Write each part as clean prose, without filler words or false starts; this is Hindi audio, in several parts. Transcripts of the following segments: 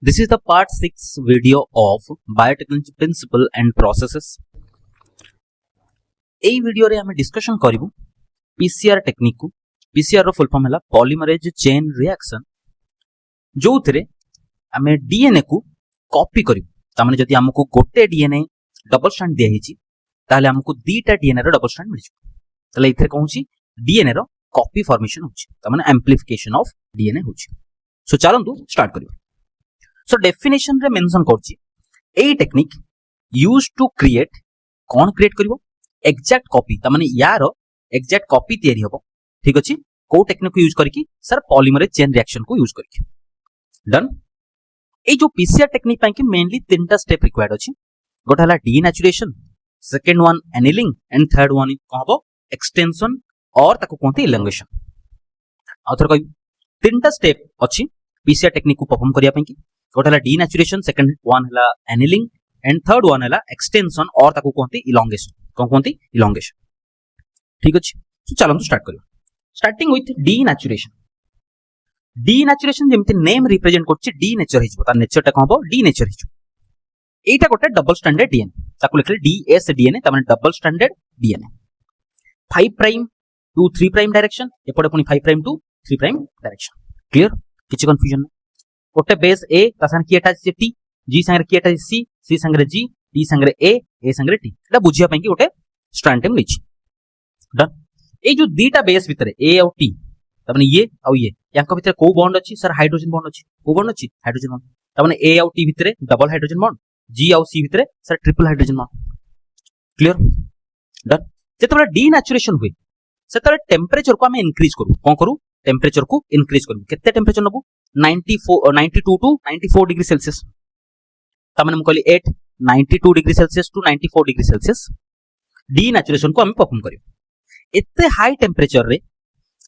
This is the part 6 video of biotechnology principle and processes. এই ভিডিওরে আমি ডিসকশন করিবু PCR টেকনিক কু। PCR रो फुल फॉर्म हैला पॉलीमरेज चेन रिएक्शन जोउथरे आमे डीएनए को कॉपी करिबु। तामाने जदि हमकु गोटे डीएनए डबल स्ट्रैंड दिया हिची ताले हमकु दीटा डीएनए रो डबल स्ट्रैंड मिलछि। ताले इथरे कहूची डीएनए रो कॉपी फॉर्मेशन होछि, तामाने एम्प्लीफिकेशन ऑफ डीएनए होछि। सो चलंतु स्टार्ट करिबु। सो डेफिनेशन रे मेंशन करछि a technique used to create कोन क्रिएट करिवो एग्जैक्ट कॉपी, तामाने यारो एग्जैक्ट कॉपी तयारी होबो। ठीक अछि, को टेक्निक को यूज करके सर पॉलीमरेज चेन रिएक्शन को यूज करके डन। ए जो पीसीआर टेक्निक पाई के मेनली तीनटा स्टेप रिक्वायर्ड अछि। गोटा हला denaturation, second one annealing and third one कहबो एक्सटेंशन और ताको कोनते इलंगेशन। आउथर कहू तीनटा स्टेप अछि पीसीआर टेक्निक को परफॉर्म करिया पाई कि। गोटा हला डीनेचुरेशन, सेकंड वन हला एनिलिंग एंड थर्ड वन हला एक्सटेंशन और ताको कोनते इलंगेशन। कोन कोनते इलंगेशन। ठीक अछि, सो चलंतु स्टार्ट करियो। Starting with denaturation. डीनेचुरेशन जेमति नेम रिप्रेजेंट करछि डीनेचर हिजबो, ता नेचरटा कहबो डीनेचर हिजबो। एटा गोटे डबल स्टैंडर्ड डीएनए, ताको लिखले डीएस डीएनए, ता माने double standard DNA. 5 prime to 3 prime direction, एपडे पुनी 5 prime to 3 prime direction. Clear, किछि कंफ्यूजन नै। गोटे बेस ए ता संगे की अटैच टी, जी संगे की अटैच सी संगे जी, टी संगे ए संगे टी। एटा बुझिया पई कि गोटे स्ट्रैंड टेम लिछि। डन। ए जो दीटा बेस भितरे ए और टी, तबने ये और ये यांको भितरे को बॉन्ड अछि सर? हाइड्रोजन बॉन्ड अछि। को बॉन्ड अछि? Hydrogen bond. तबने ए और टी भितरे डबल हाइड्रोजन बॉन्ड, जी और सी भितरे sir triple hydrogen bond. Clear, done. जेतबे डीनेचुरेशन हुए सेतबे टेंपरेचर को हम इंक्रीज करू। कोन करू? टेंपरेचर को इंक्रीज करू। केते टेंपरेचर नबू? 92 टू 94 डिग्री सेल्सियस। तमने हम कहली 8 92 degree Celsius to 94 degree Celsius denaturation को हम परफॉर्म करियो। एते हाई टेंपरेचर रे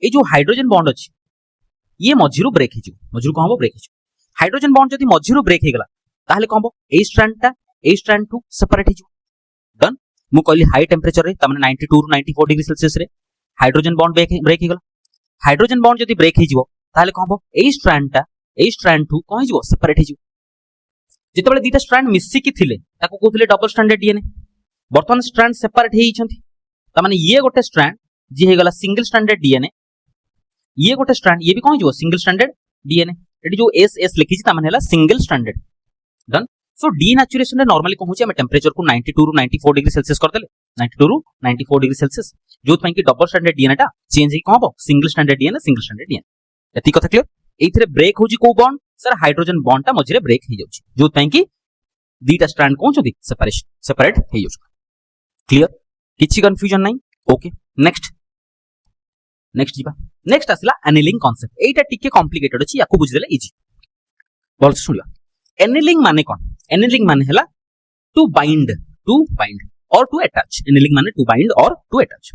ए जो हाइड्रोजन बॉन्ड अछि ये मझिरु ब्रेक हिजो। मझिरु कहबो ब्रेक हिजो। हाइड्रोजन बॉन्ड जदि मझिरु ब्रेक हे गेला ताहले कहबो ए स्ट्रैंड टू सेपरेट हिजो। डन। मु कहली हाई टेंपरेचर रे तमने 92 टू 94 डिग्री सेल्सियस रे हाइड्रोजन बॉन्ड ब्रेक हे गेला। हाइड्रोजन बॉन्ड जदि ब्रेक हिजो ताहले कहबो ए स्ट्रैंड टू कह हिजो सेपरेट हिजो। जेतेबेले दीटा स्ट्रैंड मिसी की थिले ताको कहउथिले डबल स्टैंडर्ड डीएनए। वर्तमान स्ट्रैंड सेपरेट हे हिचंती, त माने ये गोटे स्ट्रैंड जी हे गला सिंगल स्टैंडर्ड डीएनए, ये गोटे स्ट्रैंड ये भी कह हिजो सिंगल स्टैंडर्ड डीएनए। एटी जो एस एस लिखि छि त माने हला सिंगल स्टैंडर्ड। डन। सो डीनेचुरेशन रे नॉर्मली कहू छि हम टेंपरेचर को 92 टू 94 डिग्री सेल्सियस कर देले, 92 टू 94 डिग्री सेल्सियस, जोत पई कि डबल स्टैंडर्ड डीएनए टा चेंज हे कहबो सिंगल स्टैंडर्ड डीएनए। एती कथा क्लियर। एथिरे ब्रेक होजी को बॉन्ड सर हाइड्रोजन बॉन्ड टा मझिरे ब्रेक हे जाउछि, जोत पई कि दीटा स्ट्रैंड कोन छथि सेपरेट हे जाउछि। क्लियर, किछि कंफ्यूजन नै। ओके, नेक्स्ट जीवा। नेक्स्ट आसला एनिलिंग कांसेप्ट। एटा टिके कॉम्प्लिकेटेड अछि, याकू बुझि देले इजी। बोल सुनियो। एनिलिंग माने कोन? एनिलिंग माने हला टू बाइंड और टू अटैच। एनिलिंग माने टू बाइंड और टू अटैच।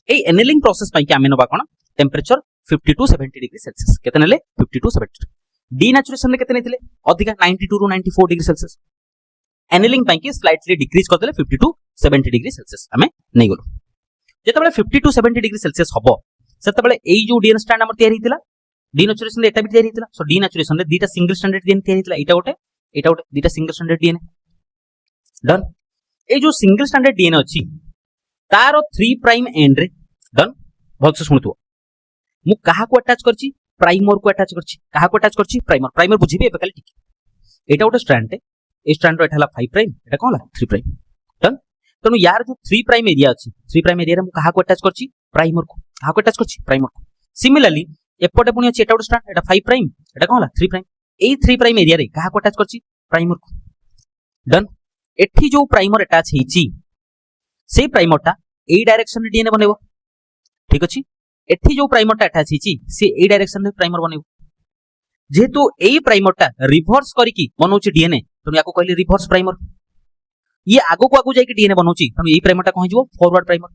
ए एनिलिंग प्रोसेस पई कि आमे नबा कोन टेंपरेचर 50 टू 70 डिग्री सेल्सियस। केते नेले? 50 टू 70। डीनेचुरेशन ले केते नेथिले? अधिका 92 टू 94 डिग्री सेल्सियस। एनिलिंग पई कि स्लाइटली डिक्रीज कर देले 50 टू 70 डिग्री सेल्सियस आमे नै गलो। जेतेबेले 50 टू 70 डिग्री सेल्सियस हबो सेतेबेले एई जो डीएनए स्ट्रैंड हमर तयार हितिला डीनेचुरेशन रे एटा भी तयार हितिला। सो डीनेचुरेशन रे दीटा सिंगल स्टैंडर्ड डीएनए तयार हितिला, एटा गोटे दीटा सिंगल स्टैंडर्ड डीएनए। डन। ए जो सिंगल स्टैंडर्ड डीएनए अछि तारो 3 प्राइम एंड रे, डन बहुत से सुनतु मु कहा को अटैच करछि? प्राइमर को अटैच करछि। कहा को अटैच करछि? प्राइमर बुझिबे एबे खाली टिके। एटा गोटे स्ट्रैंड ए स्ट्रैंड रो एटा हला 5 प्राइम, एटा कोन हला 3 प्राइम। डन। तनु यार जो 3 प्राइम एरिया अछि, 3 प्राइम एरिया रे मु कहा को अटैच करछि? प्राइमर को। कहा को अटैच करछि? प्राइमर को। सिमिलरली एपटे पुनी अछि एटा गोटे स्ट्रैंड, एटा 5 प्राइम, एटा कोन हला 3 प्राइम। एई 3 प्राइम एरिया रे कहा को अटैच करछि? प्राइमर को। डन। एठी जो प्राइमर अटैच हिची से प्राइमरटा एई डायरेक्शन रे डीएनए बनेबो। ठीक अछि। एठी जो प्राइमरटा अटैच हिची से एई डायरेक्शन रे प्राइमर बनेबो। जेहेतु एई प्राइमरटा रिवर्स करिकि बनौछि डीएनए, तनु याको कहली रिवर्स प्राइमर। ये आगो को आगो जाई कि डीएनए बनौछि, तनु एई प्राइमरटा कहि जिवो forward primer.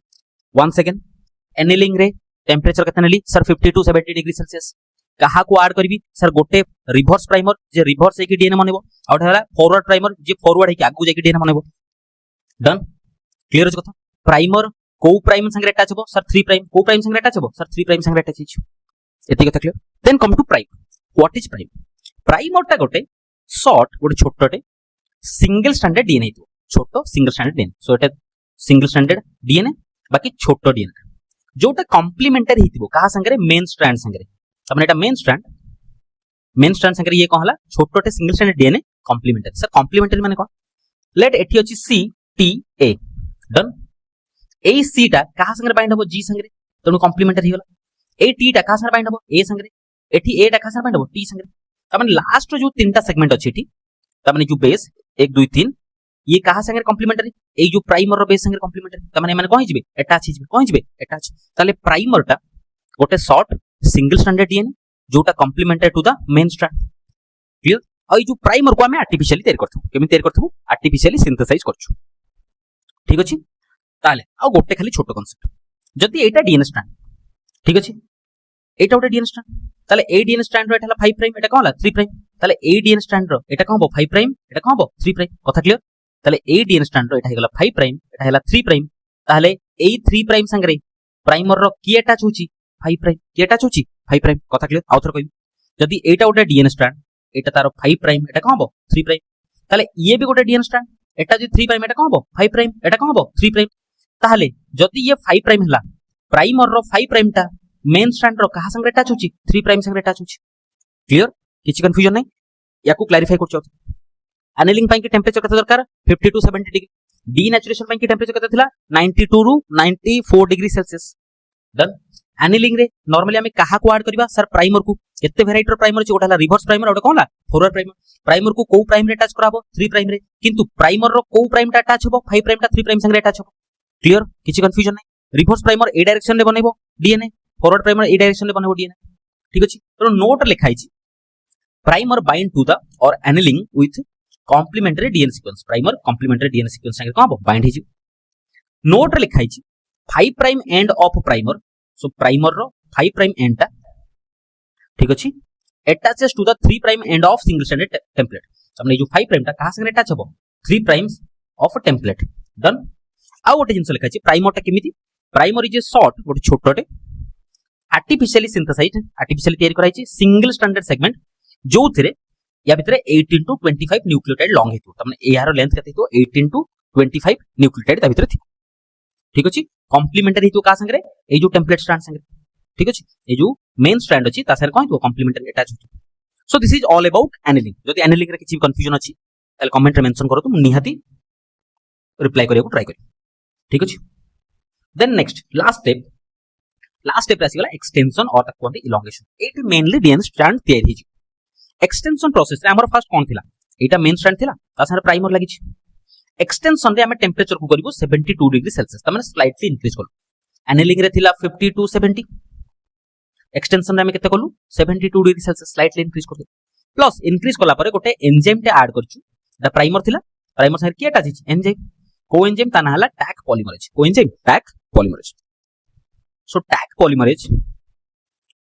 Once again annealing रे टेंपरेचर केते नेली सर 50 टू 70 डिग्री सेल्सियस। कहा को ऐड करबी सर? गोटे रिवर्स प्राइमर जे रिवर्स हे कि डीएनए बनेबो, और हला फॉरवर्ड प्राइमर जे फॉरवर्ड हे कि आगो जाई कि डीएनए बनेबो। डन। क्लियर अछि कथा। प्राइमर को प्राइम संगे अटैच हो सर 3 प्राइम, को प्राइम संगे अटैच हो सर 3 प्राइम संगे अटैच हिच। एति कथा clear. Then come to prime. What is prime? Primer टा गोटे शॉर्ट गोटे छोटे सिंगल स्टैंडर्ड डीएनए हितो छोटो सिंगल स्टैंडर्ड डीएनए सो एटा सिंगल स्टैंडर्ड डीएनए बाकी छोटो डीएनए जोटा कॉम्प्लीमेंटरी हितो कहा संगे मेन स्ट्रैंड संगे तमने एटा मेन स्ट्रैंड संगे ये कहला छोटोटे single standard DNA complementary sir complementary माने कोन लेट एठी अछि सी टी ए डन ए सी टा कहा संगे बाइंड हबो जी संगे तनु कॉम्प्लीमेंटरी होला ए टी टा कहा संगे बाइंड हबो ए संगे एठी ए टा कहा संगे बाइंड हबो टी संगे तमने लास्ट जो तीनटा सेगमेंट अछि एठी तमने जो बेस 1 2 3 ये कहा संगे कॉम्प्लीमेंटरी ए जो प्राइमर रो बेस संगे कॉम्प्लीमेंटरी तमने माने कोन हिजबे एटा अछि हिजबे कोन हिजबे एटा अछि ताले प्राइमर टा गोटे शॉर्ट सिंगल स्टैंडर्ड डीएनए जोटा complementary to the main strand clear आ जो प्राइमर को हमें आर्टिफिशियली तैयार करथु केमि तैयार करथु आर्टिफिशियली सिंथेसाइज करछु ठीक अछि ताले आ गोटे खाली छोटो कांसेप्ट जदि एटा डीएनए स्ट्रैंड ठीक अछि एटा गोटे डीएनए स्ट्रैंड ताले ए डीएनए स्ट्रैंड रो एटा हला 5 प्राइम एटा कोन हला 3 प्राइम ताले ए डीएनए स्ट्रैंड रो एटा कोन हबो 5 प्राइम एटा कोन हबो 3 प्राइम कथा क्लियर ताले ए डीएनए स्ट्रैंड रो एटा हेगला 5 प्राइम एटा हेला 3 प्राइम ताले ए 3 प्राइम संगे प्राइमर रो की अटैच होची 5 प्राइम की अटैच होची 5 प्राइम कथा क्लियर आउथर कहबी जदि एटा गोटे डीएनए स्ट्रैंड एटा तारो 5 प्राइम एटा कोन हबो 3 प्राइम ताले ये भी गोटे डीएनए स्ट्रैंड एटा जे 3 प्राइम एटा कोन हबो 5 प्राइम एटा कोन हबो 3 प्राइम ताले जदि ये 5 प्राइम हला प्राइमर रो 5 प्राइम टा मेन स्ट्रैंड रो कहा संगे अटैच होची 3 प्राइम संगे अटैच होची क्लियर किछि कंफ्यूजन नै याकू क्लैरिफाई करछो एनेलिंग पई के टेंपरेचर कते दरकार 50 टू 70 डिग्री डीनेचुरेशन पई के टेंपरेचर कते थिला 92 रु 94 डिग्री सेल्सियस डन एनेलिंग रे नॉर्मली हमें कहा को ऐड करबा सर प्राइमर को केते वेराइटी रो प्राइमर छै ओटा हला रिवर्स प्राइमर ओटा कोनला फॉरवर्ड प्राइमर प्राइमर को को प्राइम रे अटैच कराबो 3 प्राइम रे किंतु प्राइमर रो को प्राइम टा अटैच होबो 5 प्राइम टा 3 प्राइम संगे अटैच होबो क्लियर किछि कंफ्यूजन नै रिवर्स प्राइमर ए डायरेक्शन रे बनेबो डीएनए फॉरवर्ड प्राइमर ए डायरेक्शन रे बनेबो डीएनए ठीक अछि तो नोट लिखाई छी प्राइमर बाइंड टू द और annealing with complementary DNA sequence primer complementary DNA sequence संगे कोन बाइंड हिजि नोट लिखाई छी 5 prime end of primer so primer रो 5 प्राइम एंड टा ठीक अछि attaches to the 3 prime end of single standard template हमने जो 5 प्राइम टा कहा संगे अटैच हबो 3 प्राइम्स ऑफ टेम्पलेट डन आ गोटे जिंस लिखा अछि प्राइमर टा केमिति प्राइमर इज ए शॉर्ट गोटे छोटटे आर्टिफिशियली तैयारी कराई छी सिंगल स्टैंडर्ड सेगमेंट जो थिरे या भितरे 18 टू 25 न्यूक्लियोटाइड लॉन्ग हेतु तमने एआर लेंथ कते हेतु 18 टू 25 न्यूक्लियोटाइड ता भितरे थिबो ठीक अछि कॉम्प्लीमेंटरी हेतु का संगे ए जो टेम्पलेट स्ट्रैंड संगे ठीक अछि ए जो मेन स्ट्रैंड अछि ता संगे कोन हेतु कॉम्प्लीमेंटरी अटैच हेतु so this is all about annealing जदि एनेलिंग रे किछि कंफ्यूजन अछि ताले कमेंट रे मेंशन करो तुम निहाती रिप्लाई करियो ट्राई करियो ठीक अछि देन नेक्स्ट लास्ट स्टेप आसी गला एक्सटेंशन और तक कोन इलोंगेशन एट मेनली डीएनए स्ट्रैंड तैयारी हिजि एक्सटेंशन प्रोसेस रे हमर फर्स्ट कोन थिला एटा मेन स्ट्रैंड थिला ता सारे प्राइमर लागि छि एक्सटेंशन रे हम टेंपरेचर को करिवो 72 डिग्री सेल्सियस त माने स्लाइटली इंक्रीज करू एनेलिंग रे थिला 50 टू 70 एक्सटेंशन रे हम केते कलु 72 डिग्री सेल्सियस स्लाइटली इंक्रीज करदे प्लस इंक्रीज कला परे गोटे एंजाइम टे ऐड करछु द प्राइमर थिला प्राइमर साइड की अटैच छि एंजाइम को एंजाइम ता ना हला टैक पॉलीमरेज को एंजाइम टैक पॉलीमरेज सो टैक पॉलीमरेज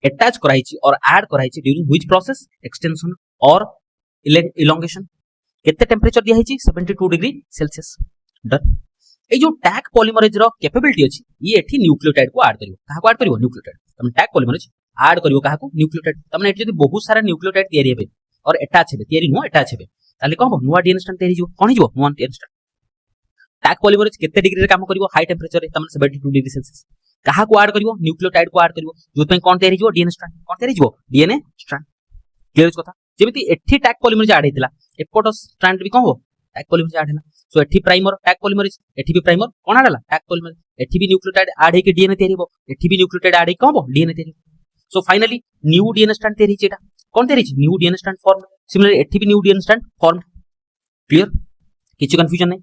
अटैच कराई छि और ऐड कराई छि ड्यूरिंग व्हिच प्रोसेस एक्सटेंशन और इलोंगेशन केते टेंपरेचर दिया हिची 72 डिग्री सेल्सियस डन ए जो टैग पॉलीमरेज रो कैपेबिलिटी अछि ये एठी न्यूक्लियोटाइड को ऐड करियो काहा को ऐड करियो न्यूक्लियोटाइड तम टैग पॉलीमरेज ऐड करियो काहा को न्यूक्लियोटाइड तमने एठी जदी बहुत सारा न्यूक्लियोटाइड तयारी हेबे और अटैच हेबे तयारी नो अटैच हेबे ताले कोन नुवा डीएनए स्ट्रैंड तयारी जो कोन हिजो नुवा डीएनए स्ट्रैंड टैग पॉलीमरेज केते डिग्री रे काम करियो हाई टेंपरेचर रे तमने 72 डिग्री सेल्सियस काहा को ऐड करियो न्यूक्लियोटाइड को ऐड करियो जो पे कोन तयारी जो डीएनए स्ट्रैंड कोन तयारी जो डीएनए स्ट्रैंड क्लियर कथा जेमिति एठी टैग पॉलीमरेज ऐड हेतिला एपट स्ट्रैंड भी कोन हो टैग पॉलीमरेज ऐड हैला सो एठी प्राइमर टैग पॉलीमरेज एठी भी प्राइमर कोन ऐड हैला टैग पॉलीमरेज एठी भी न्यूक्लियोटाइड ऐड हे के डीएनए तयारी हो एठी भी न्यूक्लियोटाइड ऐड हे कोन हो डीएनए तयारी so finally new DNA strand तयारी छेटा कोन तयारी छ new DNA strand form similarly एठी भी new DNA strand form clear किछ कंफ्यूजन नै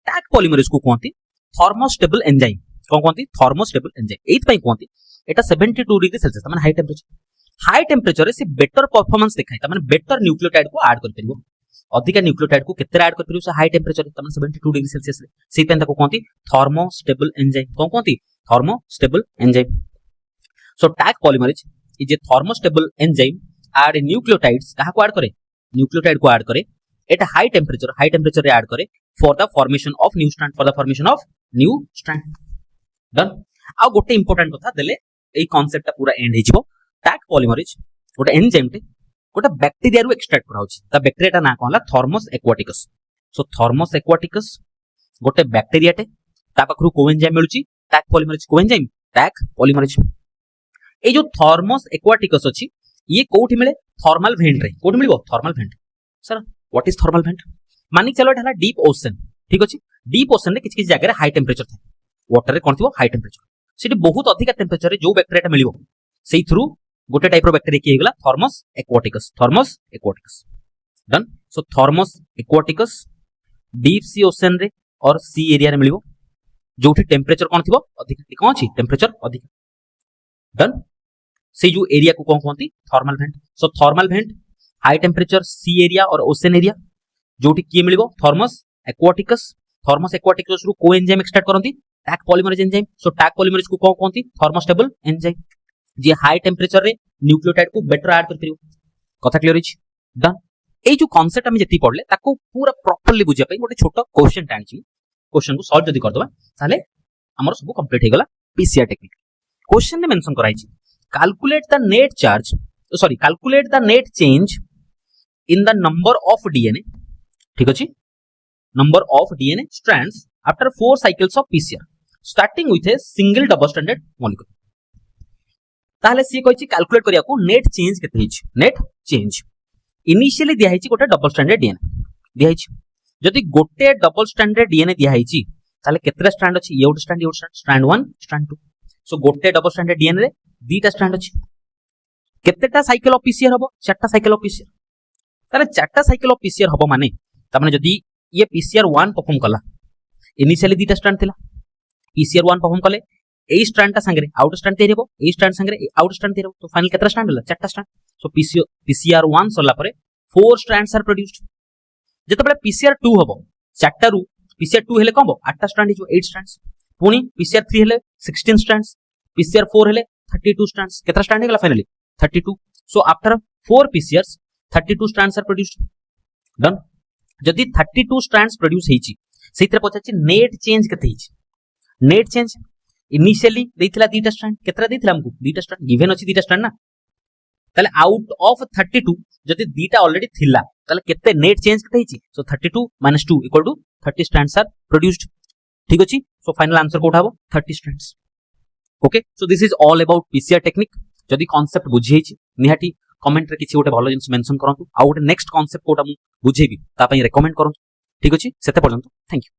टैग पॉलीमरेज को कोनती थर्मोस्टेबल एंजाइम कोन कोनती थर्मोस्टेबल एंजाइम एथ पई कोनती एटा 72 डिग्री सेल्सियस त माने हाई टेंपरेचर रे से बेटर परफॉर्मेंस देखाई त माने बेटर न्यूक्लियोटाइड को ऐड कर परिबो अधिक न्यूक्लियोटाइड को केते ऐड कर परिबो से हाई टेंपरेचर त माने 72 डिग्री सेल्सियस रे से पेन ताको कोनती थर्मोस्टेबल एंजाइम कोन कोनती thermostable enzyme so Taq polymerase is a thermostable enzyme add nucleotides कहा को ऐड करे न्यूक्लियोटाइड को ऐड करे एट हाई टेंपरेचर रे ऐड करे for the formation of new strand done आ गोटे इंपोर्टेंट कथा देले एई कांसेप्ट पूरा एंड हे जिवो टैग पॉलीमरेज गोटे एंजाइम टे गोटे बैक्टेरिया रु एक्सट्रैक्ट करा होची ता बैक्टेरिया ना कहला Thermus aquaticus so Thermus aquaticus गोटे बैक्टेरिया टे ता पाखरु कोएंजाइम मिलुची टैग पॉलीमरेज कोएंजाइम टैग पॉलीमरेज ए जो थर्मस एक्वाटिकस अछि ये कोठी मिले थर्मल वेंट रे कोठी मिलबो thermal went sir what is thermal went मानि चलो एटा डीप ओशन ठीक अछि डीप ओशन रे किछ किछ जगह रे हाई टेंपरेचर थाए वाटर रे कोन थिबो हाई टेंपरेचर सेठी बहुत अधिक टेंपरेचर रे जो बैक्टेरिया मिलिबो सेई थ्रू गोटे टाइप रो बैक्टेरिया की हेगला Thermus aquaticus done so Thermus aquaticus deep sea ocean रे और सी एरिया रे मिलिबो जोठी टेंपरेचर कोन थिबो अधिक कोन अछि टेंपरेचर अधिक डन से जो एरिया को कोन कहंती thermal vent so thermal vent high temperature sea area और ओशन एरिया जोठी की मिलिबो थर्मस एक्वाटिकस रु कोएंजाइम एक्सट्रैक्ट करंती Taq polymerase enzyme so Taq polymerase को कोन कहंती थर्मोस्टेबल एंजाइम जे हाई टेंपरेचर रे न्यूक्लियोटाइड को बेटर ऐड कर परियो कथा क्लियर अछि डन ए जो कांसेप्ट हम जति पढले ताको पूरा प्रॉपर्ली बुझिया पई गोटे छोटो क्वेश्चन टाणची क्वेश्चन को सॉल्व जदी कर दबा ताले हमर सब कंप्लीट हे गला पीसीआर टेक्निक क्वेश्चन ने मेंशन कराई छी calculate the net change in the number of DNA ठीक अछि number of DNA strands after 4 cycles of PCR starting with a single double stranded molecule ताले सी कहै छी कैलकुलेट करिया को नेट चेंज केते हिच नेट चेंज इनिशियली दिया हिची गोटे डबल स्ट्रैंडेड डीएनए दिया हिची जदि गोटे डबल स्ट्रैंडेड डीएनए दिया हिची ताले केतरा स्ट्रैंड अछि ये स्ट्रैंड 1 स्ट्रैंड 2 सो गोटे डबल स्ट्रैंडेड डीएनए रे दीटा स्ट्रैंड अछि केतेटा साइकिल ऑफ पीसीआर हबो चारटा साइकिल ऑफ पीसीआर ताले चारटा साइकिल ऑफ पीसीआर हबो माने त माने जदि ये पीसीआर 1 परफॉर्म कला इनिशियली दीटा स्ट्रैंड थिला पीसीआर 1 परफॉर्म कले ए स्ट्रैंड ता संगे आउट स्ट्रैंड तैयार हेबो ए स्ट्रैंड संगे आउट स्ट्रैंड तैयार हेबो तो फाइनल केतरा स्ट्रैंड होला चारटा स्ट्रैंड सो पीसीआर 1 सरला परे 4 स्ट्रैंड्स आर प्रोड्यूस्ड जते बेले पीसीआर 2 हबो चारटा रु पीसीआर 2 हेले कोन हबो 8टा स्ट्रैंड हिजो 8 स्ट्रैंड्स पुनी पीसीआर 3 हेले 16 स्ट्रैंड्स पीसीआर 4 हेले 32 स्ट्रैंड्स केतरा स्ट्रैंड हेगला finally 32 so after 4 PCRs 32 strands are produced done जदी 32 स्ट्रैंड्स प्रोड्यूस हेची सेइतरे पचाची नेट चेंज केते हेची नेट चेंज इनिशियली देथिला दीटा स्ट्रैंड केतरा देथिला हमकु दीटा स्ट्रैंड गिवन अछि दीटा स्ट्रैंड ना ताले आउट ऑफ 32 जदी दीटा ऑलरेडी थिला ताले केते नेट चेंज केते हिची सो 32 - 2 = 30 स्ट्रैंड्स आर प्रोड्यूस्ड ठीक अछि सो फाइनल आंसर कोठा हबो 30 strands okay so this is all about PCR technique जदी कांसेप्ट बुझी हिची निहाटी कमेंट रे किछि गोटे भलो जिंस मेंशन करंतु आ गोटे नेक्स्ट कांसेप्ट कोटा मु बुझेबी ता पई रेकमेंड करंतु ठीक अछि सेते पर्यंत थैंक यू।